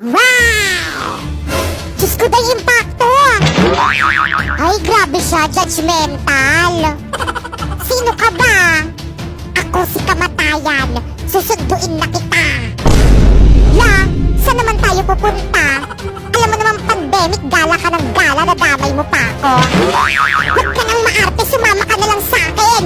Wow! Diyos ko day impacto! Ay, grabe siya, judgmental. Sino ka ba? Ako si Kamatayan. Susunduin na kita. La, saan naman tayo pupunta? Alam mo naman pandemic, gala ka ng gala, nadamay mo pa ako. Huwag ka nang maarte, sumama ka na lang sa akin.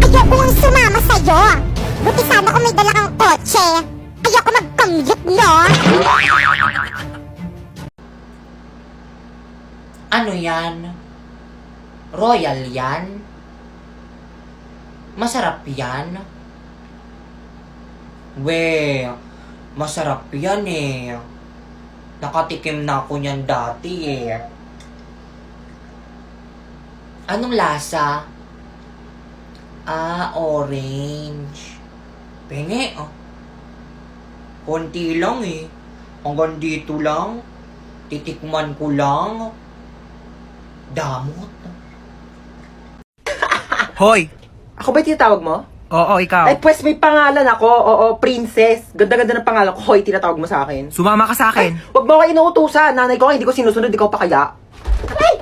Ayoko ang sumama sa'yo. Buti sana kung may dala kang kotse. Ayoko mag-commute, no? Ano yan? Royal yan? Masarap yan? We, masarap yan eh. Nakatikim na ako niyan dati eh. Anong lasa? Ah, orange. Penge, oh. Konti lang eh. Hanggang dito lang. Titikman ko lang. Damot. Hoy! Ako ba yung tinatawag mo? Oo, ikaw. Ay, pues may pangalan ako. Oo, princess. Ganda-ganda ng pangalan ko. Hoy, tinatawag mo sa akin. Sumama ka sa akin. Wag mo ako inuutusan. Nanay ko, hindi ko sinusunod. Ikaw pa kaya? Ay!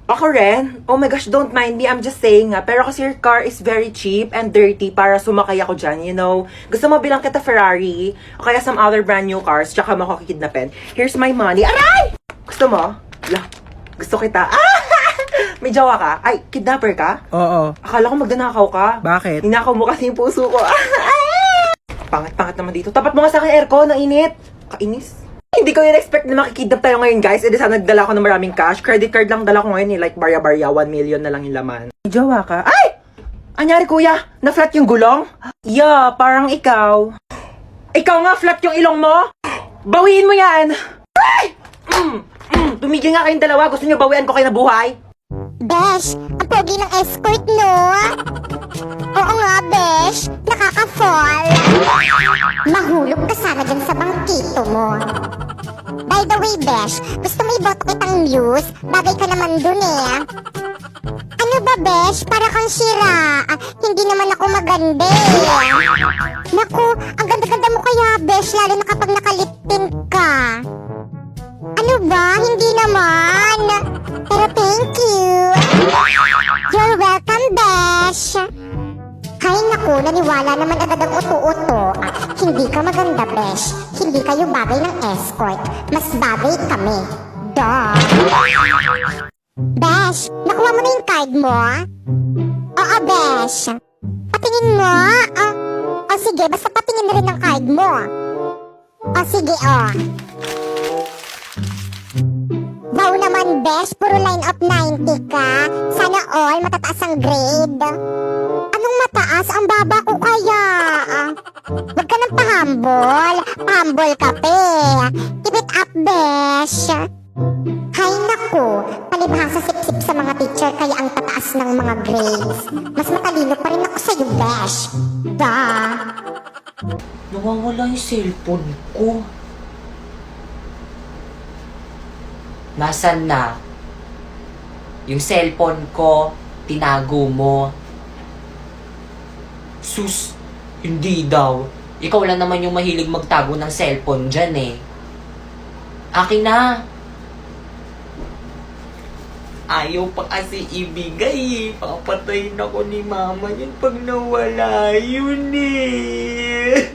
Ako rin? Oh my gosh, don't mind me. I'm just saying nga. Pero kasi your car is very cheap and dirty para sumakay ako dyan, you know. Gusto mo bilang kita Ferrari o kaya some other brand new cars tsaka makakikidnapin. Here's my money. Aray! Gusto mo? La, gusto kita. Ah! May jowa ka? Ay, kidnapper ka? Oo. Akala ko magdanakaw ka. Bakit? Ninakaw mo kasi yung puso ko. Pangat-pangat naman dito. Tapat mo nga sa akin aircon, ang init. Kainis. Hindi ko in-expect na makikidnap tayo ngayon, guys. E di sana nagdala ko ng maraming cash. Credit card lang dala ko ngayon eh. Like barya-barya, 1 million na lang yung laman. May jowa ka? Ay! Anyari kuya? Na-flat yung gulong? Yeah, parang ikaw. Ikaw nga, flat yung ilong mo? Bawiin mo yan! Ay! Tumigil nga kayong dalawa. Gusto nyo bawian ko kayo na buhay? Besh, ang pogi ng escort, no? Oo nga, Besh. Nakaka-fall. Mahulog ka sana dyan sa bangkito mo. By the way, Besh, gusto mo iboto kitang muse? Bagay ka naman dun eh. Ano ba, Besh? Para kang sira. Hindi naman ako maganda eh. Naku, ang ganda-ganda mo kaya, Besh, lalo na kapag nakaliptin ka. Ano ba? Hindi naman. Pero thank you. You're welcome, Besh. Hay naku, naniwala naman agad ang uto-uto. Hindi ka maganda, Besh. Hindi kayo bagay ng escort. Mas bagay kami. Duh. Besh, nakuha mo na yung card mo? Oo, Besh. Patingin mo? Sige, basta patingin na rin ang card mo. Sige, Wow naman, Besh, puro line of 90 ka. Sana all matataas ang grade. Anong mataas? Ang baba ko kaya. Huwag ka nang pahambol. Pahambol ka pe. Keep it up, Besh. Hay naku, palibhasa sip-sip sa mga teacher kaya ang tataas ng mga grades. Mas matalino pa rin ako sa'yo, Besh. Duh. Nawawala yung cellphone ko. Nasaan na? Yung cellphone ko, tinago mo. Sus, hindi daw. Ikaw lang naman yung mahilig magtago ng cellphone dyan eh. Akin na. Ayaw pa kasi ibigay eh. Papatayin ako ni mama yun pag nawala yun eh.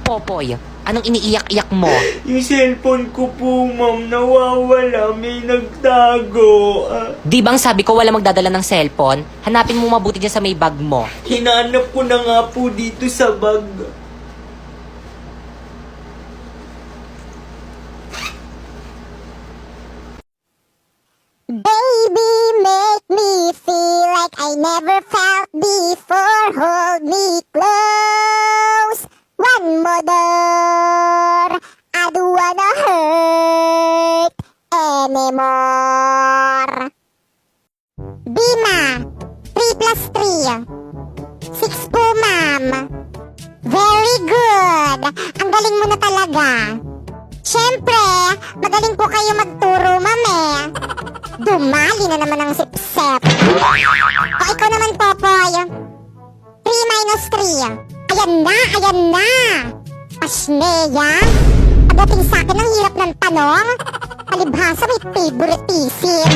Popoy, anong iniiyak-iyak mo? Yung cellphone ko po, ma'am, nawawala. May nagtago. Di bang sabi ko wala magdadala ng cellphone? Hanapin mo mabuti dyan sa may bag mo. Hinanap ko na nga po dito sa bag. Baby, make me feel like I never felt before. Hold me close. One more door. I don't wanna hurt anymore. Bima, 3 plus 3. 6 po, ma'am. Very good. Ang galing mo na talaga. Siyempre, magaling po kayo magturo, ma'am eh. Dumali na naman ang sip-sip. O ikaw naman, Popoy. 3 minus 3. Ayan na, ayan na. Pasneya. Pagdating sa akin, ang hirap ng tanong. Palibhasa may favoritism.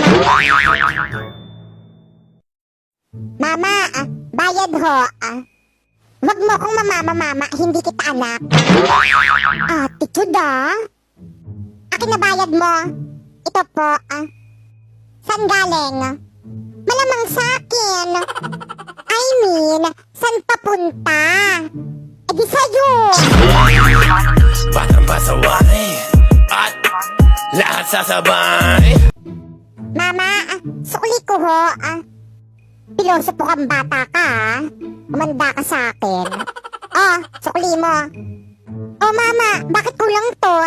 Mama, bayad ho. Wag mo akong mama, hindi kita anak. Attitude Akin na bayad mo. Ito po. Saan galing? Malamang sa akin. I mean, saan papunta? E di sa'yo. Batang pasaway at lahat sasabay. Mama, sukli ko ho. Pilosopo kang bata ka, Umanda ka sa akin. Sukli mo. Mama, bakit kulang to?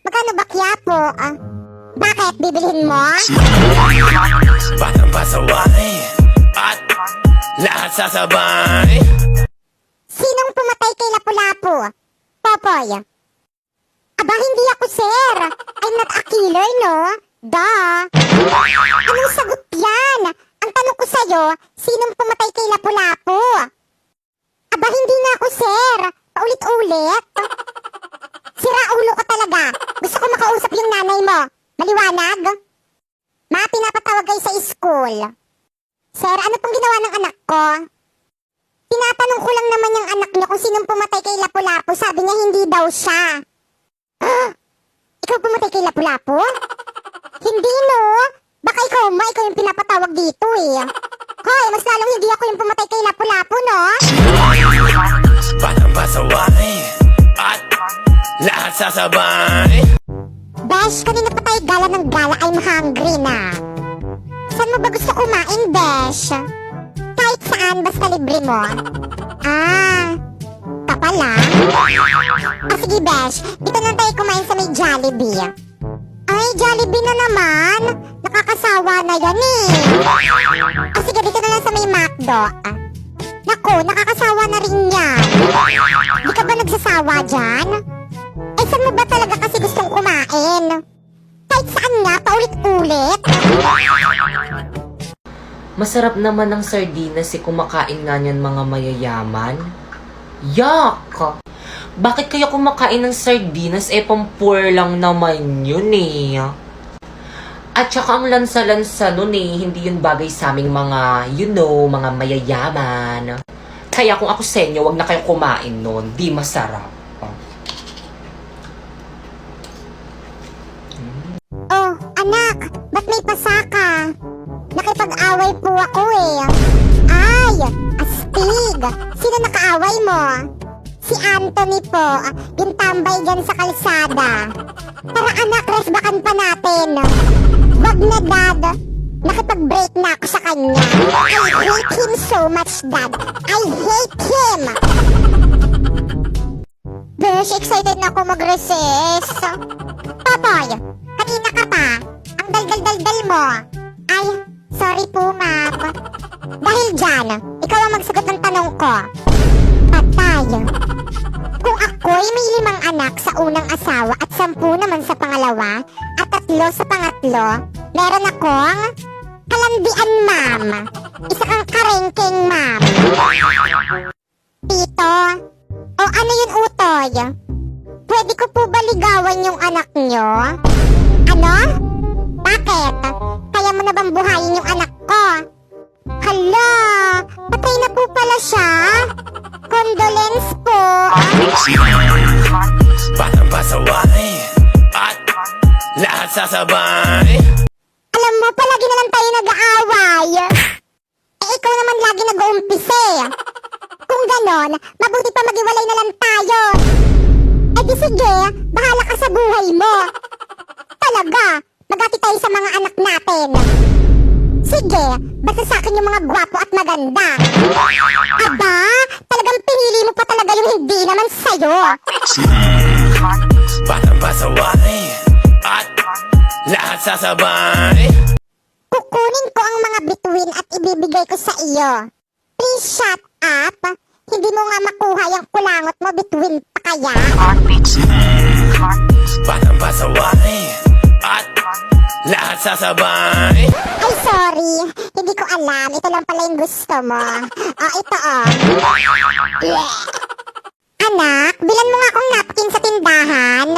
Magkano ba kya po? Bakit? Bibilhin mo? Batang pasaway at lahat sasabay. Sinong pumatay kay Lapu-Lapu? Popoy. Aba, hindi ako, sir. I'm not a killer, no? Anong sagot yan? Ang tanong ko sa'yo, sinong pumatay kay Lapu-Lapu? Aba, hindi na ako, sir. Paulit-ulit. Sira ulo ka talaga. Gusto ko makausap yung nanay mo. Maliwanag? Ma, pinapatawag kayo sa school. Sir, ano pong ginawa ng anak ko? Tinatanong ko lang naman yung anak niya kung sinong pumatay kay Lapu-Lapu. Sabi niya hindi daw siya. Ikaw pumatay kay Lapu-Lapu? Hindi, no? Baka ikaw yung pinapatawag dito eh. Hoy, mas lalong hindi ako yung pumatay kay Lapu-Lapu, no? Batang pasaway at lahat sasabay. Besh, kanina pa tayo gala ng gala. I'm hungry na. Saan mo ba gusto kumain, Besh? Kahit saan, basta libre mo. Ka pala? Sige, Besh. Dito na tayo kumain sa may Jollibee. Ay, Jollibee na naman. Nakakasawa na yan eh. Sige, dito na lang sa may McDo. Naku, nakakasawa na rin yan. Di ka ba nagsasawa dyan? Saan mo ba talaga kasi gustong kumain? Kahit saan nga, paulit-ulit. Masarap naman ang sardinas kumakain nga niyan mga mayayaman. Yak! Bakit kaya kumakain ng sardinas pang-poor lang naman yun eh. At saka ang lansa-lansa nun hindi yun bagay sa aming mga, mga mayayaman. Kaya kung ako sa inyo, wag na kayo kumain nun. Di masarap. Anak, ba't may pasaka? Nakipag-away po ako eh. Ay, astig. Sino nakaaway mo? Si Anthony po, yung tambay dyan sa kalsada. Tara anak, resbakan pa natin. Wag na, Dad. Nakipag-break na ako sa kanya. I hate him so much, Dad. I hate him. Besh, excited na ako mag-recess. Popoy, kanina ka pa. Ang dal-dal-dal-dal mo. Ay, sorry po, ma'am. Dahil dyan, ikaw ang magsagot ng tanong ko. Patay. Kung ako'y may 5 anak sa unang asawa at 10 naman sa pangalawa at 3 sa pangatlo, meron akong kalandian, ma'am. Isa kang karengkeng, ma'am. Tito, o ano yun, utoy? Pwede ko po ba ligawan yung anak nyo? Ano? Bakit? Kaya mo na bang buhayin yung anak ko? Hala, patay na po pala siya. Condolence po. Batang pasaway at lahat sasabay. Alam mo, palagi na lang tayo nag-aaway. Ikaw naman lagi nag-uumpise. Kung ganon, mabuti pa maghiwalay na lang tayo. Di sige, bahala ka sa buhay mo. Talaga, magati tayo sa mga anak natin. Sige, basta sa akin yung mga gwapo at maganda. Aba, talagang pinili mo pa talaga yung hindi naman sa'yo. Batang pasaway at lahat sasabay. Kukunin ko ang mga bituin at ibibigay ko sa iyo. Please shut up. Hindi mo nga makuha yung kulangot mo, bituin pa kaya? Batang pasaway at lahat sasabay. Ay, sorry. Hindi ko alam. Ito lang pala yung gusto mo. Ito Anak, bilan mo nga akong napkin sa tindahan.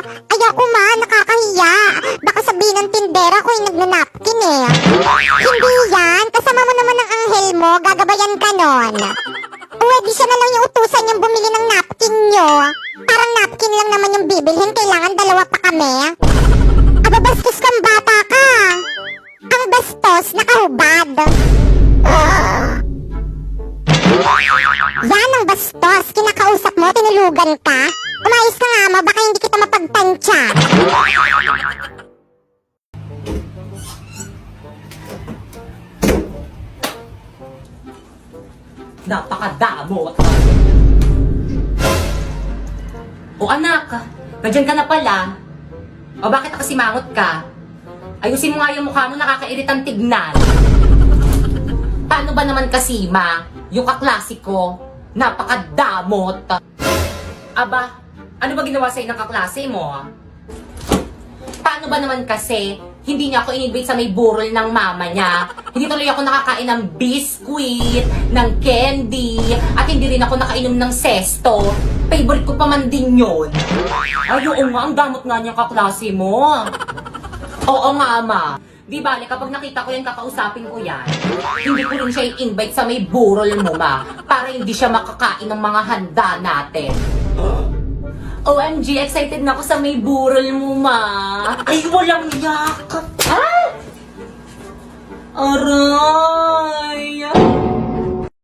Ayoko ma, nakakahiya. Baka sabihin ng tindera ko yung nagnanapkin eh. Hindi yan, kasama mo naman ang anghel mo, gagabayan ka nun. Pwede siya na lang yung utusan niyang bumili ng napkin nyo. Parang napkin lang naman yung bibilhin, kailangan dalawa pa kami. Aba, bastos kang bata ka. Ang bastos, nakahubad. Yan ang bastos, kinakausap mo, tinulugan ka. Umayos ka nga mo, baka hindi kita mapagtansya. Napakadamo. O anak, nandiyan ka na pala. O bakit nakasimangot ka? Ayusin mo nga yung mukha mo, nakakairitang tignan. Paano ba naman kasi, ma? Yung kaklasiko, napakadamot. Aba, ano ba ginawa sa'yo ng kaklase mo? Paano ba naman kasi, hindi niya ako in-invite sa may burol ng mama niya. Hindi tuloy ako nakakain ng biscuit, ng candy, at hindi rin ako nakainom ng sesto. Favorite ko pa man din yun. Ay, oo nga, ang damot nga niyang kaklase mo. Oo nga, ama. Di bale, kapag nakita ko yan, kakausapin ko yan. Hindi ko rin siya i-invite sa may burol mo, ma. Para hindi siya makakain ng mga handa natin. OMG, excited na ako sa may burol mo, ma. Ay, walang yak. Ah! Aray!